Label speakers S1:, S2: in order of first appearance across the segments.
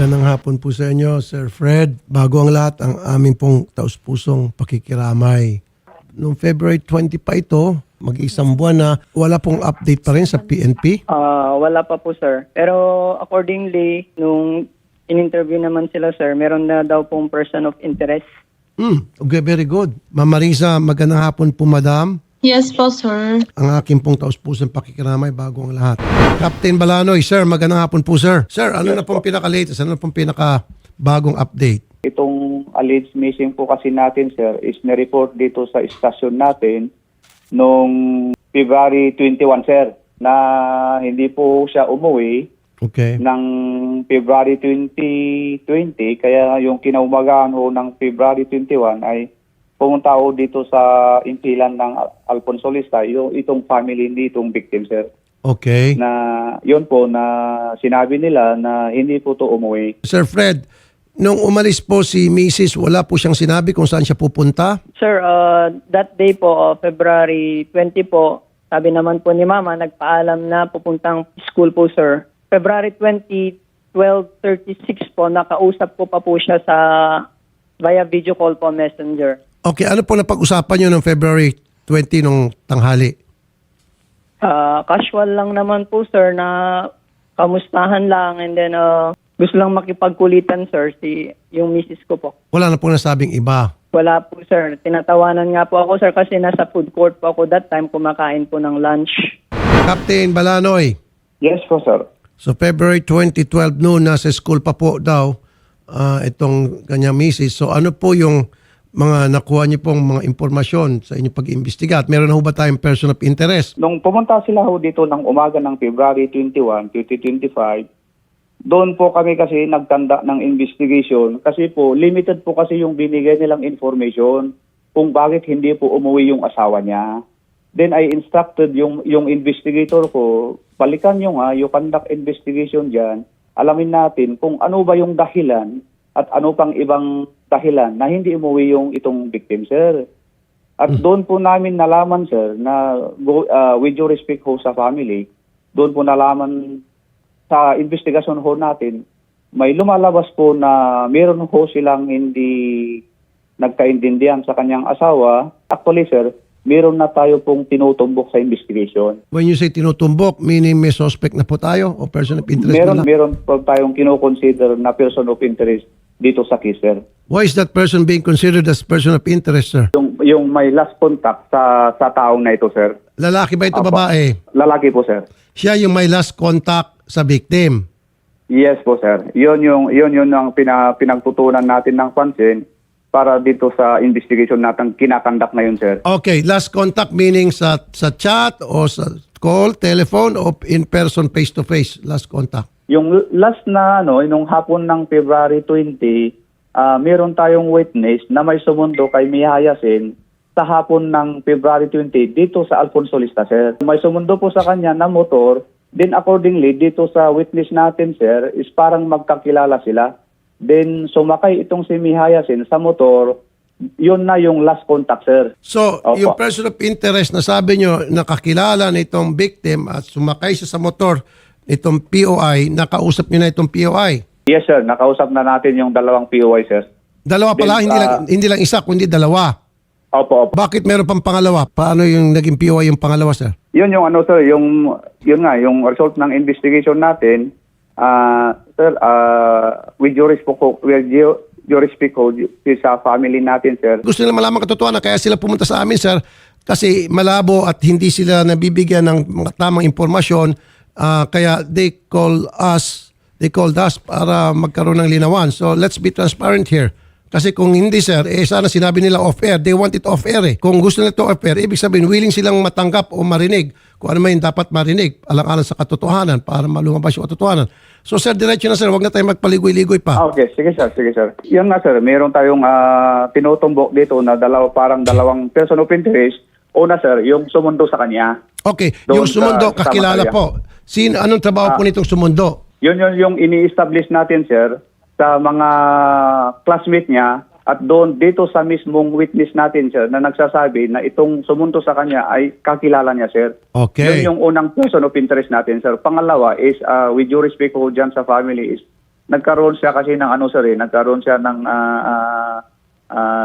S1: Magandang hapon po sa inyo, Sir Fred. Bago ang lahat, ang aming pong taus-pusong pakikiramay. Noong February 20 pa ito, mag-isang buwan na, wala pong update pa rin sa PNP.
S2: Wala pa po, sir. Pero accordingly, nung in-interview naman sila, sir, meron na daw pong person of interest.
S1: Okay, very good. Ma'am Marisa, magandang hapon po, madam.
S3: Yes po, sir.
S1: Ang aking pong taus-pusong pakikiramay bago ang lahat. Captain Balanoy, sir, magandang hapon po, sir. Sir, ano na pong pinaka-latest? Ano na pong pinaka-bagong update?
S4: Itong alleged missing po kasi natin, sir, is na-report dito sa istasyon natin noong February 21, sir, na hindi po siya umuwi
S1: Okay.
S4: ng February 2020. Kaya yung kinaumagahan ho ng February 21 ay pumunta ho dito sa impilan ng Alfonso Lista, itong family nitong victim, sir.
S1: Okay.
S4: Na yun po na sinabi nila na hindi po to umuwi.
S1: Sir Fred, nung umalis po si Mrs., wala po siyang sinabi kung saan siya pupunta?
S2: Sir, that day po, February 20 po, sabi naman po ni Mama, nagpaalam na pupuntang school po, sir. February 20, 12:36 po, nakausap ko pa po siya sa via video call po, messenger.
S1: Okay, ano po napag-usapan nyo noong February 20 nung tanghali?
S2: Casual lang naman po, sir, na kamustahan lang, and then gusto lang makipagkulitan, sir, yung misis ko po.
S1: Wala na pong nasabing iba.
S2: Wala po, sir. Tinatawanan nga po ako, sir, kasi nasa food court po ako that time, kumakain po ng lunch.
S1: Captain Balanoy,
S4: Yes po, sir.
S1: so February 2012 noon, nasa school pa po daw itong kanyang misis. So ano po yung mga nakuha niyo pong mga impormasyon sa inyong pag-iimbestiga? At meron na ho ba tayong person of interest?
S4: Nung pumunta sila ho dito ng umaga ng February 21, 2025, doon po kami kasi nagtanda ng investigation kasi po limited po kasi yung binigay nilang information kung bakit hindi po umuwi yung asawa niya. Then I instructed yung investigator ko, balikan nyo nga, you conduct investigation dyan, alamin natin kung ano ba yung dahilan at ano pang ibang dahilan na hindi umuwi yung itong victim, sir. At doon po namin nalaman, sir, na with your respect ho sa family, doon po nalaman sa investigasyon ho natin, may lumalabas po na meron ho silang hindi nagkaintindihan sa kanyang asawa. Actually, sir, meron na tayo pong tinutumbok sa investigation.
S1: When you say tinutumbok, meaning may suspect na po tayo o person of interest na lang?
S4: Meron po tayong kinoconsider na person of interest dito sa case, sir.
S1: Why is that person being considered as person of interest, sir?
S4: Yung may last contact sa taong na ito, sir.
S1: Lalaki ba ito,
S4: Apo.
S1: babae?
S4: Lalaki po, sir.
S1: Siya yung may last contact sa victim.
S4: Yes po, sir. Yun ang pinagtutunan natin ng pansin para dito sa investigation natin kinakandak ngayon, sir.
S1: Okay, last contact meaning sa chat o sa call, telephone o in person, face-to-face, last contact.
S4: Yung last na nung hapon ng February 20, meron tayong witness na may sumundo kay Mihayasin sa hapon ng February 20 dito sa Alfonso Lista, sir. May sumundo po sa kanya na motor, then accordingly dito sa witness natin, sir, is parang magkakilala sila. Then sumakay itong si Mihayasin sa motor, yun na yung last contact, sir.
S1: So,
S4: Opo.
S1: yung person of interest na sabi nyo, nakakilala na itong victim at sumakay siya sa motor itong POI, nakausap nyo na itong POI.
S4: Yes, sir. Nakausap na natin yung dalawang POI, sir.
S1: Dalawa pala,
S4: Then,
S1: hindi lang isa, kundi dalawa.
S4: Opo, opo.
S1: Bakit meron pang pangalawa? Paano yung naging POI yung pangalawa, sir?
S4: Yun yung sir, yung result ng investigation natin, sir, with your respect sa family natin, sir.
S1: Gusto nila malaman katotohanan, kaya sila pumunta sa amin, sir, kasi malabo at hindi sila nabibigyan ng mga tamang impormasyon, kaya they called us para magkaroon ng linawan. So let's be transparent here. Kasi kung hindi, sir, sana sinabi nila off-air. They want it off-air eh. Kung gusto nila ito off-air, ibig sabihin, willing silang matanggap o marinig kung ano man yung dapat marinig, alang-alang sa katotohanan para malumabas yung katotohanan. So, sir, diretso na, sir. Huwag na tayo magpaligoy-ligoy pa.
S4: Okay, sige, sir. Yan nga, sir. Meron tayong tinutumbok dito na parang dalawang person of interest. Una, sir, yung sumundo sa kanya.
S1: Okay,
S4: Doon
S1: yung sumundo,
S4: sa
S1: kakilala
S4: Matarya.
S1: po. Anong trabaho po nitong sumundo?
S4: Yun yung ini-establish natin, sir, sa mga classmate niya at doon dito sa mismong witness natin, sir, na nagsasabi na itong sumundo sa kanya ay kakilala niya, sir.
S1: Okay.
S4: Yun yung unang person of interest natin, sir. Pangalawa is, with due respect ko dyan sa family, is nagkaroon siya kasi ng ano sir, nagkaroon siya ng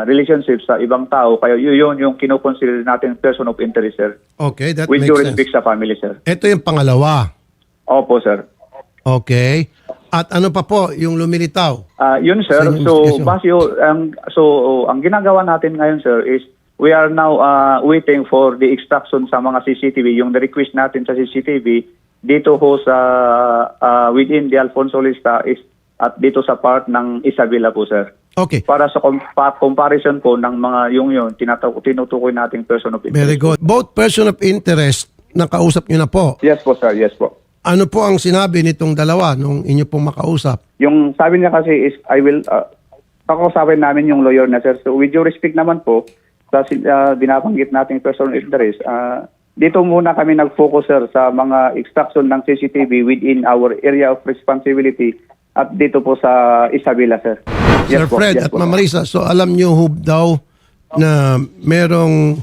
S4: relationship sa ibang tao, kaya yun yung kinoconsider natin person of interest, sir.
S1: Okay, that
S4: With
S1: makes
S4: due
S1: sense.
S4: respect sa family, sir.
S1: Ito yung pangalawa.
S4: Opo, sir.
S1: Okay. At ano pa po yung lumilitaw?
S4: Yun, sir.
S1: Sa inyong
S4: So,
S1: investigation.
S4: ang ginagawa natin ngayon, sir, is we are now waiting for the extraction sa mga CCTV. Yung request natin sa CCTV dito ho sa within the Alfonso Lista is at dito sa part ng Isabela po, sir.
S1: Okay.
S4: Para sa comparison po ng mga yung tinutukoy nating person of interest.
S1: Very good. Both person of interest, nakausap nyo na po.
S4: Yes po, sir. Yes po.
S1: Ano po ang sinabi nitong dalawa nung inyo pong makausap?
S4: Yung sabi niya kasi is, I will, kakausapin namin yung lawyer na, sir. So with due respect naman po, sa binabanggit nating person of interest, dito muna kami nag-focus, sir, sa mga extraction ng CCTV within our area of responsibility at dito po sa Isabela, sir.
S1: Sir
S4: po,
S1: Fred
S4: yes
S1: at
S4: po.
S1: Ma'am Marisa, so alam nyo ho daw na merong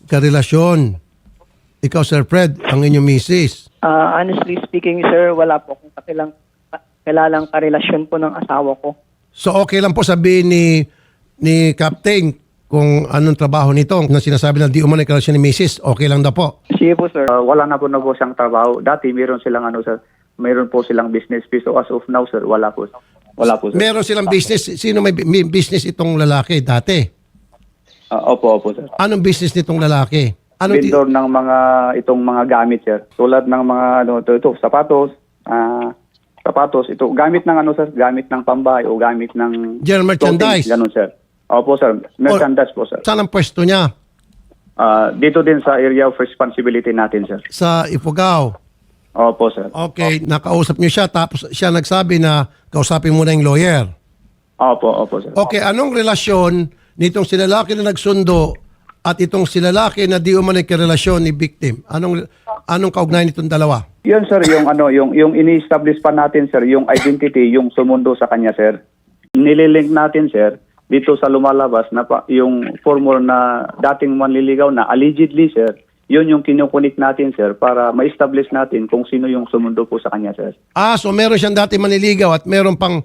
S1: karelasyon. Ikaw, Sir Fred, ang inyong misis.
S2: Honestly speaking, sir, wala po akong kilalang karelasyon po ng asawa ko.
S1: So okay lang po sabihin ni Captain kung anong trabaho nito na sinasabi na di umano karelasyon ni misis, okay lang daw po.
S2: Sige po, sir.
S4: Wala na po siyang trabaho. Dati meron silang sir, meron po silang business. So as of now, sir, wala po. Wala po, sir.
S1: Meron silang business. Sino may business itong lalaki dati?
S4: Opo, sir.
S1: Anong business nitong lalaki?
S4: Vendor ng itong mga gamit, sir. Tulad ng mga ito, sapatos, ito gamit ng sir, gamit ng pambahay o gamit ng
S1: General merchandise?
S4: clothing, ganun, sir. Opo, sir. Merchandise po, sir.
S1: Saan ang pwesto niya?
S4: Dito din sa area of responsibility natin, sir.
S1: Sa Ifugao.
S4: Opo, sir.
S1: Okay, nakausap niyo siya tapos siya nagsabi na kausapin muna yung lawyer.
S4: Opo, sir.
S1: Okay, anong relasyon nitong si lalaki na nagsundo at itong si lalaki na di umano karelasyon ni victim? Anong kaugnayan nitong dalawa?
S4: Yun, sir, yung ini-establish pa natin, sir, yung identity, yung sumundo sa kanya, sir. Nililink natin, sir, dito sa lumalabas na yung formula na dating manliligaw na allegedly, sir, yun yung kinukunik natin, sir, para ma-establish natin kung sino yung sumundo po sa kanya, sir.
S1: So meron siyang dati maniligaw at meron pang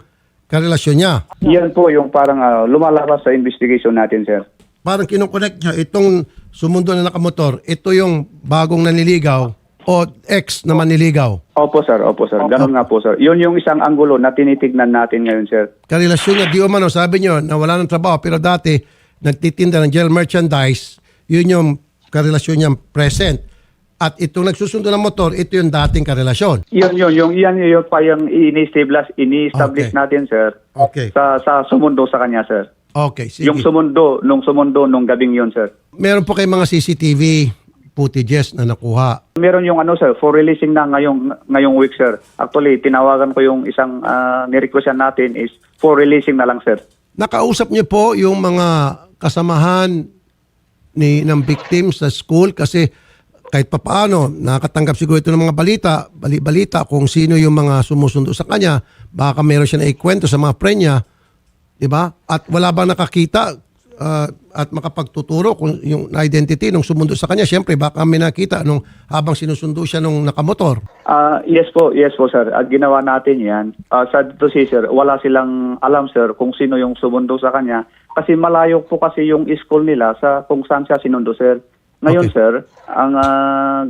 S1: karelasyon niya.
S4: Yan po yung parang lumalabas sa investigation natin, sir.
S1: Parang kinukonect niya itong sumundo na nakamotor, ito yung bagong naniligaw o ex na maniligaw.
S4: Opo, sir. Ganun nga po, sir. Yun yung isang anggulo na tinitignan natin ngayon, sir.
S1: Karelasyon niya, di umano, sabi niyo na wala ng trabaho pero dati nagtitinda ng general merchandise, yun yung karelasyon niya present. At itong nagsusundo ng motor, ito yung dating karelasyon.
S4: Yun pa yung ini-establish
S1: Okay.
S4: natin, sir.
S1: Okay.
S4: Sa sumundo sa kanya, sir.
S1: Okay, sige.
S4: Yung sumundo nung gabing yun, sir.
S1: Meron po kayong mga CCTV footages na nakuha.
S4: Meron yung sir, for releasing na ngayong week, sir. Actually, tinawagan ko yung isang nirequestan natin is for releasing na lang, sir.
S1: Nakausap niyo po yung mga kasamahan ng victim sa school kasi kahit papaano nakatanggap siguro ito ng mga balita kung sino yung mga sumusundo sa kanya, baka meron siya na ikwento sa mga friend niya, di ba? At wala bang nakakita at makapagtuturo kung yung identity nung sumundo sa kanya? Siyempre, baka may nakita nung habang sinusundo siya nung nakamotor.
S4: Yes po, sir. At ginawa natin yan. Sad to say, sir, wala silang alam, sir, kung sino yung sumundo sa kanya. Kasi malayo po kasi yung school nila sa kung saan siya sinundo, sir. Ngayon,
S1: Okay.
S4: sir, ang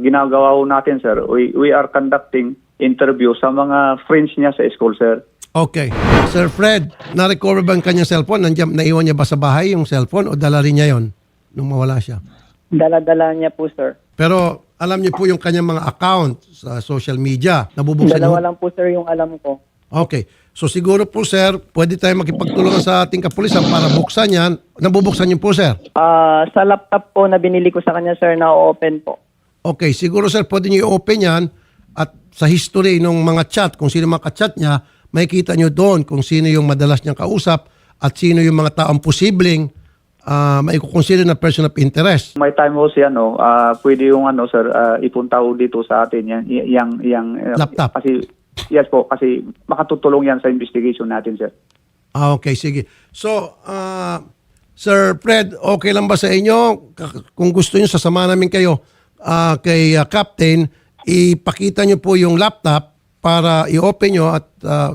S4: ginagawa natin, sir, we are conducting interview sa mga friends niya sa school, sir.
S1: Okay. Sir Fred, na-recover ba ang kanyang cellphone? Naiwan niya ba sa bahay yung cellphone o dala rin niya yon nung mawala siya?
S2: Dala-dala niya po, sir.
S1: Pero alam niyo po yung kanyang mga account sa social media. Nabubuksan
S2: Dalawa
S1: niyo?
S2: lang po, sir, yung alam ko.
S1: Okay. So siguro po, sir, pwede tayo makipagtulungan sa ating kapulisan para buksan yan. Nabubuksan niyo po, sir?
S2: Sa laptop po na binili ko sa kanya, sir, na-open po.
S1: Okay. Siguro, sir, pwede niyo i-open yan at sa history ng mga chat, kung sino mga chat niya, makikita niyo doon kung sino yung madalas niyang kausap at sino yung mga taong posibleng maikukonsider na person of interest.
S4: May time ho siya, pwede yung sir, ipunta ho dito sa atin yang
S1: Laptop.
S4: Kasi, yes po, kasi makatutulong yan sa investigation natin, sir.
S1: Okay, sige. So, Sir Fred, okay lang ba sa inyo? Kung gusto niyo, sasama namin kayo kay Captain, ipakita niyo po yung laptop para i-open nyo at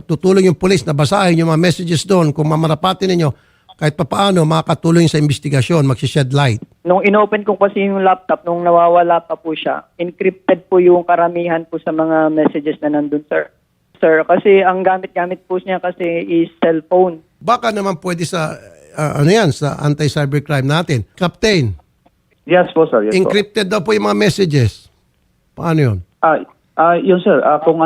S1: tutulong yung police na basahin yung mga messages doon. Kung mamarapatin ninyo, kahit papaano makakatulong sa investigasyon, magsished light.
S2: Nung inopen ko kasi yung laptop, nung nawawala pa po siya, encrypted po yung karamihan po sa mga messages na nandun, sir. Sir, kasi ang gamit-gamit po niya kasi is cellphone.
S1: Baka naman pwede sa, sa anti-cybercrime natin. Captain,
S4: Yes po, sir. Yes po.
S1: encrypted daw po yung mga messages. Paano yun?
S4: Yun sir, kung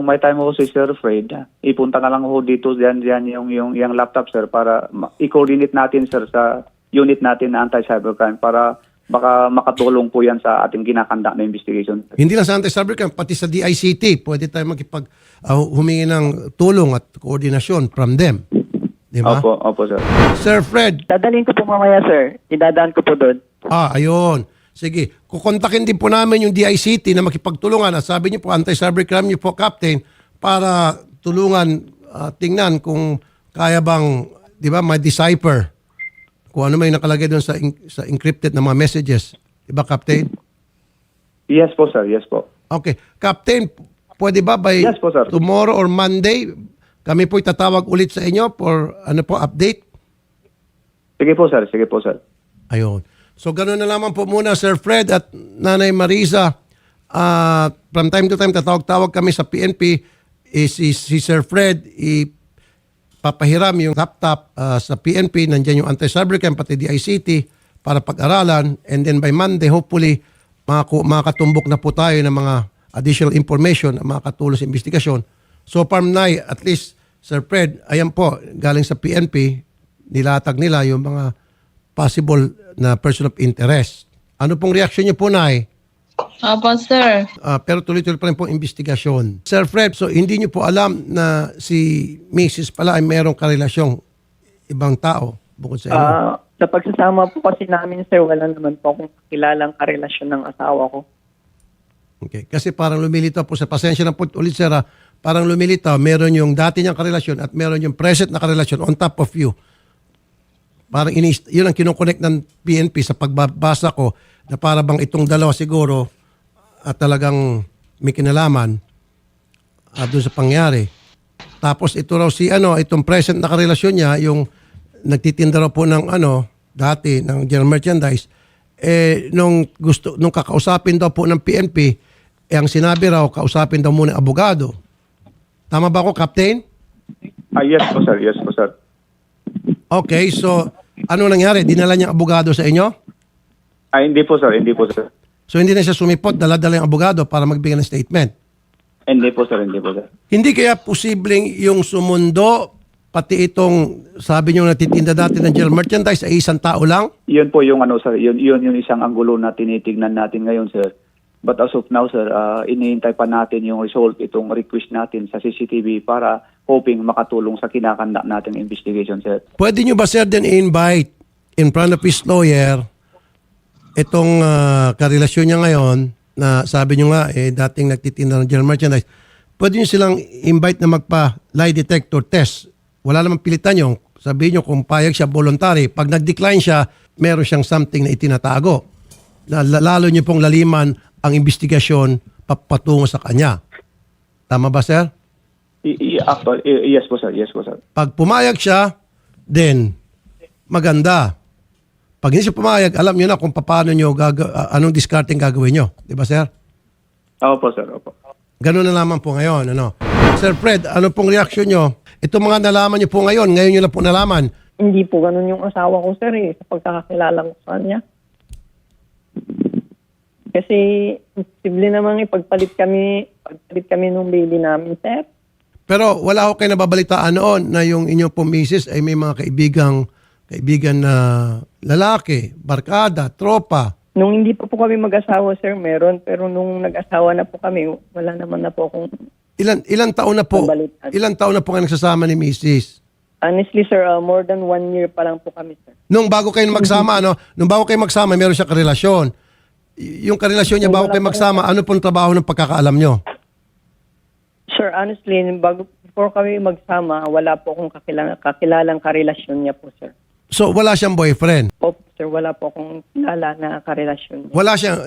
S4: may time ho si Sir Fred, ipunta na lang ho dito diyan yung laptop sir para i-coordinate natin sir sa unit natin na anti-cybercrime para baka makatulong po yan sa ating kinakanda na investigation.
S1: Hindi lang sa anti-cybercrime, pati sa DICT, pwede tayo humingi ng tulong at koordinasyon from them. Di ba?
S4: Opo, sir.
S1: Sir Fred,
S2: Dadalhin ko po mamaya, sir. Idadaan ko po doon.
S1: ayun. Sige, kukontakin din po namin yung DICT na makipagtulungan at sabi niyo po, anti-cybercrime niyo po, Captain, para tulungan, tingnan kung kaya bang, di ba, ma-decipher kung ano may nakalagay doon sa encrypted na mga messages. Di ba, Captain?
S4: Yes po, sir. Yes po.
S1: Okay. Captain, pwede ba by
S4: Yes po, sir.
S1: tomorrow or Monday, kami po itatawag ulit sa inyo for update?
S4: Sige po, sir. Sige po, sir.
S1: Ayun. So, gano'n na lamang po muna, Sir Fred at Nanay Marisa. From time to time, tatawag-tawag kami sa PNP. Si Sir Fred, ipapahiram yung laptop sa PNP. Nandiyan yung anti-cybercrime, pati DICT, para pag-aralan. And then by Monday, hopefully, makakatumbok na po tayo ng mga additional information na makakatulong sa investigasyon. So, Nay, at least, Sir Fred, ayan po, galing sa PNP, nilatag nila yung mga possible na person of interest. Ano pong reaksyon niyo po, Nay?
S3: Opo, sir.
S1: Pero tuloy-tuloy pa rin pong investigasyon. Sir Fred, so hindi niyo po alam na si Mrs. pala ay mayroong karelasyong ibang tao bukod sa inyo?
S2: Sa pagsasama po kasi namin, sir, wala naman po akong kilalang karelasyon ng asawa ko.
S1: Okay. Kasi parang lumilitaw po sa pasensya na po ulit, sir, parang lumilitaw, meron yung dati niyang karelasyon at meron yung present na karelasyon on top of you. Parang yun ang kinoconnect ng PNP sa pagbabasa ko na para bang itong dalawa siguro at talagang may kinalaman doon sa pangyari. Tapos ito raw itong present na karelasyon niya, yung nagtitinda raw po ng dati ng general merchandise, nung kakausapin daw po ng PNP, ang sinabi raw, kausapin daw muna ang abogado. Tama ba ako, Captain?
S4: Yes po, sir. Yes po, sir.
S1: Okay, so ano nangyari? Dinala niyang abogado sa inyo?
S4: Hindi po, sir. Hindi po, sir.
S1: So hindi na siya sumipot, dala-dala yung abogado para magbigay ng statement.
S4: Hindi po, sir. Hindi po, sir.
S1: Hindi kaya posibleng yung sumundo, pati itong sabi niyo natitinda dati ng general merchandise ay isang tao lang?
S4: Yun po yung sir. Yun yung isang anggulo na tinitignan natin ngayon, sir. But as of now, sir, iniintay pa natin yung result, itong request natin sa CCTV para hoping makatulong sa kinakanda natin investigation, sir.
S1: Pwede niyo ba, sir, din i-invite in front of his lawyer itong karelasyon niya ngayon na sabi niyo nga, dating nagtitinda ng general merchandise. Pwede niyo silang invite na magpa-lie detector test. Wala namang pilitan yung sabihin niyo kung payag siya voluntary. Pag nag-decline siya, meron siyang something na itinatago. Na lalo niyo pong laliman ang investigasyon patungo sa kanya. Tama ba, sir?
S4: Yes po, sir. Yes po, sir.
S1: Pag pumayag siya, then maganda. Pag hindi siya pumayag, alam niyo na kung paano niyo anong discarding gagawin niyo. Di ba, sir?
S4: Opo, sir. Opo.
S1: Ganun na lamang po ngayon. Sir Fred, ano pong reaksyon niyo? Itong mga nalaman niyo po ngayon niyo lang po nalaman.
S2: Hindi po ganun yung asawa ko, sir, sa pagkakakilala ko sa kanya. Kasi posible namang pagpalit kami nung baby namin, sir.
S1: Pero wala ko kayo nababalitaan noon na yung inyong pong misis ay may mga kaibigan na lalaki, barkada, tropa.
S2: Nung hindi po kami mag-asawa, sir, meron. Pero nung nag-asawa na po kami, wala naman na po akong...
S1: Ilan taon na po?
S2: Nabalitaan.
S1: Ilan taon na po kayo nagsasama ni misis?
S2: Honestly, sir, more than 1 year pa lang po kami, sir.
S1: Nung bago kayo magsama, nung bago kayo magsama, meron siya karelasyon. Yung karelasyon niya bago kayo magsama, ano pong trabaho ng pagkakaalam nyo?
S2: Sir, honestly, before kami magsama, wala po akong kakilalang karelasyon niya po, sir.
S1: So, wala siyang boyfriend?
S2: Opo, sir, wala po akong kilala na karelasyon niya.
S1: Wala siyang,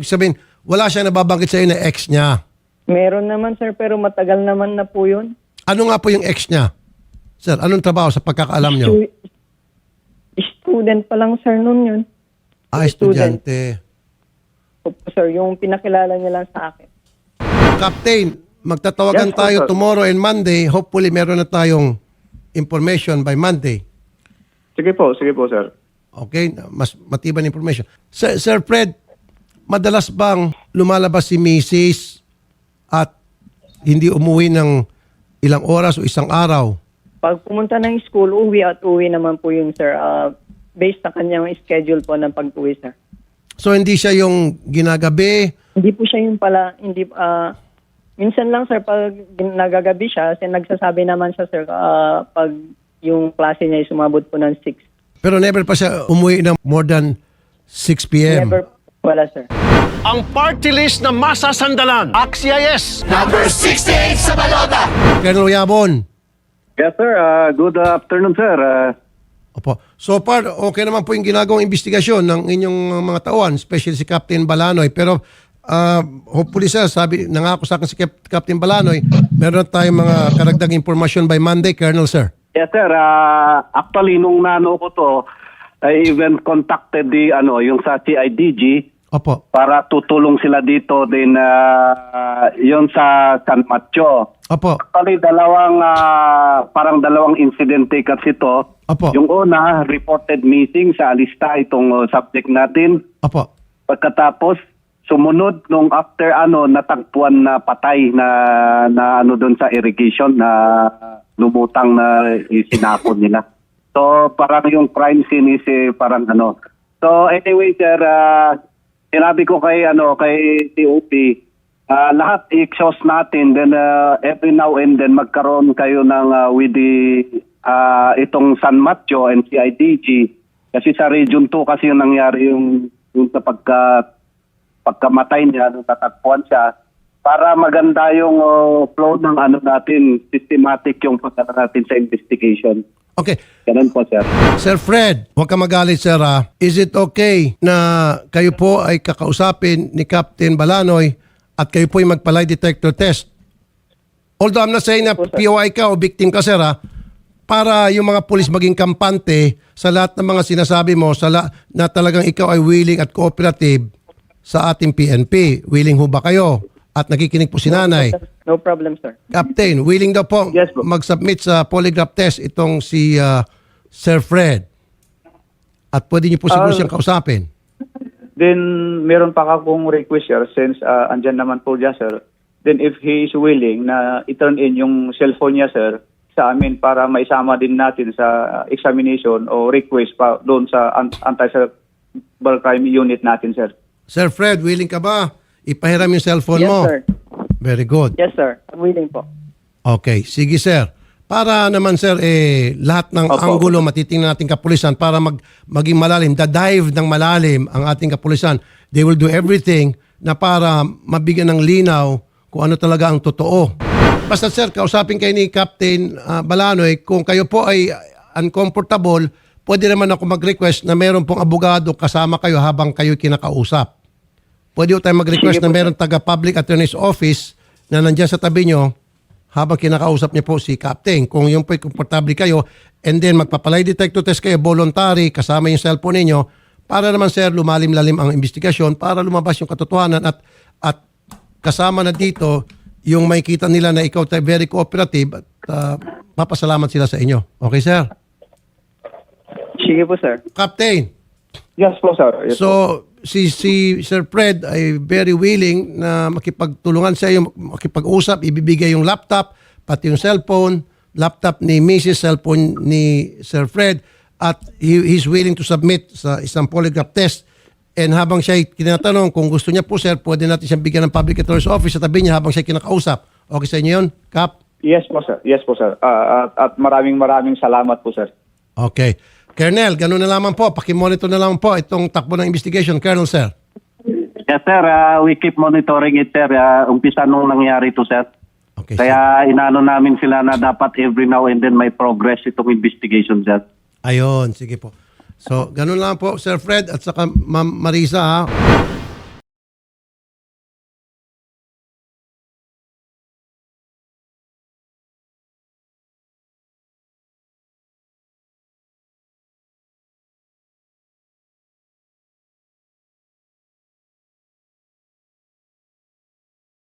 S1: sabihin, wala siyang nababanggit sa iyo na ex niya?
S2: Meron naman, sir, pero matagal naman na po yun.
S1: Ano nga po yung ex niya? Sir, anong trabaho sa pagkakaalam niyo?
S2: Student pa lang, sir, nun yun.
S1: Estudyante.
S2: Opo, sir, yung pinakilala niya lang sa akin.
S1: Captain, magtatawagan
S4: Yes, po,
S1: tayo
S4: sir.
S1: tomorrow and Monday. Hopefully, meron na tayong information by Monday.
S4: Sige po, sir.
S1: Okay? Mas matibay na information. Sir Fred, madalas bang lumalabas si Mrs. at hindi umuwi ng ilang oras o isang araw?
S2: Pag pumunta ng school, uwi naman po yun, sir. Based sa kanyang schedule po ng pag-uwi, sir.
S1: So, hindi siya yung ginagabi?
S2: Hindi po siya yung pala, hindi, minsan lang, sir, pag nagagabi siya, kasi nagsasabi naman siya, sir, pag yung klase niya ay sumabot po ng 6.
S1: Pero never pa siya umuwi ng more than 6 p.m.
S2: Never, wala, sir.
S5: Ang party list na masasandalan. Axia yes.
S1: Colonel Yabon.
S6: Yes, sir. Good afternoon, sir.
S1: Opo. So far, okay naman po yung ginagawang investigasyon ng inyong mga tauhan, especially si Captain Balanoy. Pero hopefully, sir, nangako sa akin si Captain Balanoy, meron tayong mga karagdag impormasyon by Monday, Colonel, sir.
S6: Yes, sir. Actually, nung nano ko to, I even contacted yung sa CIDG
S1: Opo.
S6: para tutulong sila dito din yung sa San Mateo.
S1: Opo.
S6: Actually, parang dalawang insidente kasi to.
S1: Opo.
S6: Yung una, reported missing sa lista itong subject natin.
S1: Opo.
S6: Pagkatapos, sumunod nung after natagpuan na patay na doon sa irrigation na lumutang na isinapon nila. So parang yung crime scene is parang So anyway, sir, sinabi ko kay TOP, lahat i-exhaust natin, then every now and then magkaroon kayo ng with the itong San Mateo and CIDG kasi sa Region 2 kasi yung nangyari yung sa pagkamatay niya, nung tatagpuan siya, para maganda yung flow ng natin, systematic yung pagkata natin sa investigation.
S1: Okay.
S6: Ganun po, sir.
S1: Sir Fred, huwag ka magalit, sir. Is it okay na kayo po ay kakausapin ni Captain Balanoy at kayo po ay magpa-lie detector test? Although I'm not saying na POI ka o victim ka, sir, para yung mga pulis maging kampante sa lahat ng mga sinasabi mo na talagang ikaw ay willing at cooperative sa ating PNP. Willing ho ba kayo? At nakikinig po si nanay.
S2: No problem, sir.
S1: Captain, willing daw po
S4: Yes, po.
S1: mag-submit sa polygraph test itong si Sir Fred. At pwede niyo po siguro siyang kausapin.
S4: Then, meron pa akong request, sir, since andyan naman po dyan, sir. Then, if he is willing na i-turn in yung cellphone niya, sir, sa amin para maisama din natin sa examination o request pa doon sa anti-cybercrime unit natin, sir.
S1: Sir Fred, willing ka ba? Ipahiram yung cellphone
S2: Yes,
S1: mo.
S2: sir.
S1: Very good.
S2: Yes, sir. I'm willing po.
S1: Okay, sige sir. Para naman sir, lahat ng
S4: Opo.
S1: anggulo matitingnan natin kapulisan para maging malalim, dive ng malalim ang ating kapulisan. They will do everything na para mabigyan ng linaw kung ano talaga ang totoo. Basta sir, kausapin kayo ni Captain Balanoy, kung kayo po ay uncomfortable, pwede naman ako mag-request na meron pong abogado kasama kayo habang kayo kinakausap. Pwede tayo mag-request na meron taga-public attorney's office na nandiyan sa tabi nyo habang kinakausap niyo po si Captain. Kung yung po'y komportable kayo, and then magpapalay detector test kayo, voluntary, kasama yung cellphone ninyo, para naman sir, lumalim-lalim ang investigasyon, para lumabas yung katotohanan at kasama na dito yung makikita nila na ikaw tayo very cooperative at papasalamat sila sa inyo. Okay sir?
S2: Sige po, sir.
S1: Captain,
S4: Yes po, sir. Yes,
S1: so, si Sir Fred ay very willing na makipagtulungan sa iyo, makipag-usap, ibibigay yung laptop, pati yung cellphone, laptop ni Mrs., cellphone ni Sir Fred, at he's willing to submit sa isang polygraph test. And habang siya tinatanong kung gusto niya po, sir, pwede natin siyang bigyan ng public attorney's office sa tabi niya habang siya kinakausap. Okay sa inyo yun, Cap?
S4: Yes po, sir. Yes po, sir. At maraming salamat po, sir.
S1: Okay. Colonel, ganun na lamang po. Pakimonitor na lamang po itong takbo ng investigation. Colonel, sir.
S6: Yes, sir. We keep monitoring it, sir. Umpisa nung nangyari to, sir.
S1: Okay, sir.
S6: Kaya inano namin sila na dapat every now and then may progress itong investigation, sir.
S1: Ayun, sige po. So, ganun lang po, Sir Fred at saka Ma'am Marisa, ha?